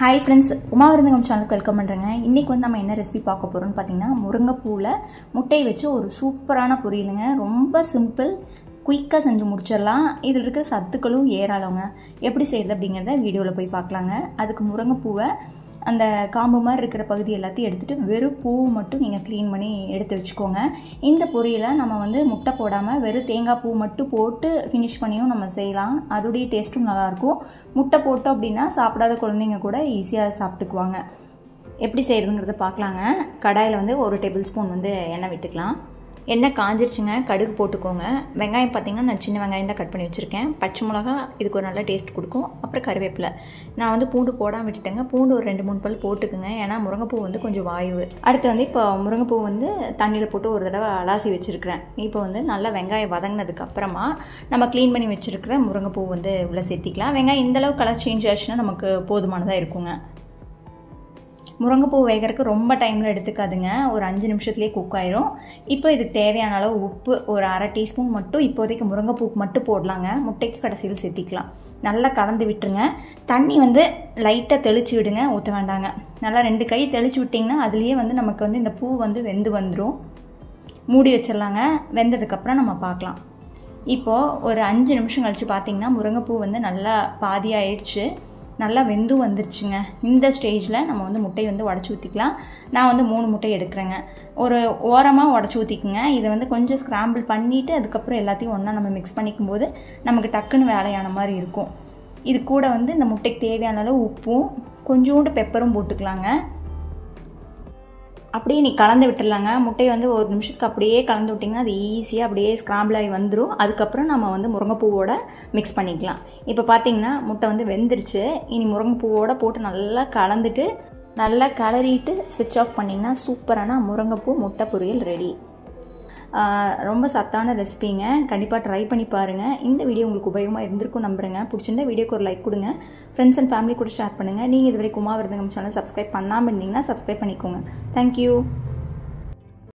Hi friends, Uma விருந்தகம் சேனலுக்கு welcome பண்றேங்க. இன்னைக்கு வந்து நம்ம என்ன ரெசிபி பார்க்க போறோம்னு பாத்தீங்கன்னா முருங்கைப்பூல முட்டை வச்சு ஒரு சூப்பரான பொரியலுங்க. ரொம்ப சிம்பிள், குயிக்கா செஞ்சு முடிச்சிடலாம். இதில் இருக்கிற சத்துக்களும் ஏராளங்க. எப்படி செய்யறது அப்படிங்கறத வீடியோல போய் பார்க்கலாங்க. அதுக்கு முருங்கைப்பூவை அந்த காம்பு மாதிரி இருக்கிற பகுதி எல்லாத்தையும் எடுத்துட்டு வெறும் பூ மட்டும் நீங்கள் க்ளீன் பண்ணி எடுத்து வச்சுக்கோங்க. இந்த பொரியலை நம்ம வந்து முட்டை போடாமல் வெறும் தேங்காய் பூ மட்டும் போட்டு ஃபினிஷ் பண்ணியும் நம்ம செய்யலாம். அதோடைய டேஸ்ட்டும் நல்லாயிருக்கும். முட்டை போட்டோம் அப்படின்னா சாப்பிடாத குழந்தைங்க கூட ஈஸியாக சாப்பிட்டுக்குவாங்க. எப்படி செய்கிறதுங்கிறத பார்க்கலாங்க. கடாயில் வந்து 1 டேபிள் ஸ்பூன் வந்து எண்ணெய் விட்டுக்கலாம். எண்ணெய் காஞ்சிருச்சுங்க. கடுகு போட்டுக்கோங்க. வெங்காயம் பார்த்திங்கன்னா நான் சின்ன வெங்காயம் தான் கட் பண்ணி வச்சுருக்கேன். பச்சை மிளகா இதுக்கு ஒரு நல்ல டேஸ்ட் கொடுக்கும். அப்புறம் கருவேப்பிலை. நான் வந்து பூண்டு போடாமல் விட்டுட்டேங்க. பூண்டு ஒரு 2-3 பல் போட்டுக்குங்க. ஏன்னா முருங்கைப்பூ வந்து கொஞ்சம் வாய்வு. அடுத்து வந்து இப்போ முருங்கைப்பூ வந்து தண்ணியில் போட்டு ஒரு தடவை அலாசி வச்சுருக்கிறேன். இப்போ வந்து நல்லா வெங்காயம் வதங்கினதுக்கு அப்புறமா நம்ம க்ளீன் பண்ணி வச்சுருக்கிற முருங்கைப்பூ வந்து உள்ளே சேர்த்திக்கலாம். வெங்காயம் இந்தளவு கலர் சேஞ்ச் ஆச்சுன்னா நமக்கு போதுமானதாக இருக்குங்க. முருங்கைப்பூ வேகிறதுக்கு ரொம்ப டைமில் எடுத்துக்காதுங்க. ஒரு 5 நிமிஷத்துலேயே குக் ஆயிரும். இப்போ இதுக்கு தேவையான அளவு உப்பு ஒரு 1/2 டீஸ்பூன் மட்டும் இப்போதைக்கு முருங்கைப்பூக்கு மட்டும் போடலாங்க. முட்டைக்கு கடைசியில் சேர்த்திக்கலாம். நல்லா கலந்து விட்டுருங்க. தண்ணி வந்து லைட்டாக தெளித்து விடுங்க, ஊற்ற வேண்டாங்க. நல்லா 2 கை தெளித்து விட்டிங்கன்னா அதுலேயே வந்து நமக்கு வந்து இந்த பூ வந்து வெந்து வந்துடும். மூடி வச்சிடலாங்க. வெந்ததுக்கப்புறம் நம்ம பார்க்கலாம். இப்போது ஒரு 5 நிமிஷம் கழித்து பார்த்திங்கன்னா முருங்கைப்பூ வந்து நல்லா பாதி ஆயிடுச்சு. நல்லா வெந்தும் வந்துருச்சுங்க. இந்த ஸ்டேஜில் நம்ம வந்து முட்டை வந்து உடச்சி ஊற்றிக்கலாம். நான் வந்து 3 முட்டை எடுக்கிறேங்க. ஒரு ஓரமாக உடச்சி ஊற்றிக்குங்க. இதை வந்து கொஞ்சம் ஸ்க்ராம்பிள் பண்ணிவிட்டு அதுக்கப்புறம் எல்லாத்தையும் ஒன்றா நம்ம மிக்ஸ் பண்ணிக்கும் போது நமக்கு டக்குன்னு வேலையான மாதிரி இருக்கும். இது கூட வந்து இந்த முட்டைக்கு தேவையான அளவு உப்பும் கொஞ்சோண்டு பெப்பரும் போட்டுக்கலாங்க. அப்படியே நீ கலந்து விட்டுடலாங்க. முட்டையை வந்து 1 நிமிஷத்துக்கு அப்படியே கலந்து விட்டிங்கன்னா அது ஈஸியாக அப்படியே ஸ்க்ராம்பிள் ஆகி வந்துடும். அதுக்கப்புறம் நம்ம வந்து முருங்கைப்பூவோட மிக்ஸ் பண்ணிக்கலாம். இப்போ பார்த்தீங்கன்னா முட்டை வந்து வெந்துருச்சு. இனி முருங்கைப்பூவோட போட்டு நல்லா கலந்துட்டு நல்லா கலரிட்டு ஸ்விட்ச் ஆஃப் பண்ணிங்கன்னா சூப்பரான முருங்கைப்பூ முட்டை பொரியல் ரெடி. ரொம்ப சத்தான ரெசிபிங்க. கண்டிப்பாக ட்ரை பண்ணி பாருங்கள். இந்த வீடியோ உங்களுக்கு உபயோகமாக இருந்திருக்கும் நம்புறேங்க. பிடிச்சிருந்தா வீடியோக்கு ஒரு லைக் கொடுங்க. ஃப்ரெண்ட்ஸ் அண்ட் ஃபேமிலி கூட ஷேர் பண்ணுங்கள். நீங்கள் இதுவரை உமா விருந்தகம் சேனல் சப்ஸ்கிரைப் பண்ணாமல் இருந்தீங்கன்னா சப்ஸ்கிரைப் பண்ணிக்கோங்க. தேங்க்யூ.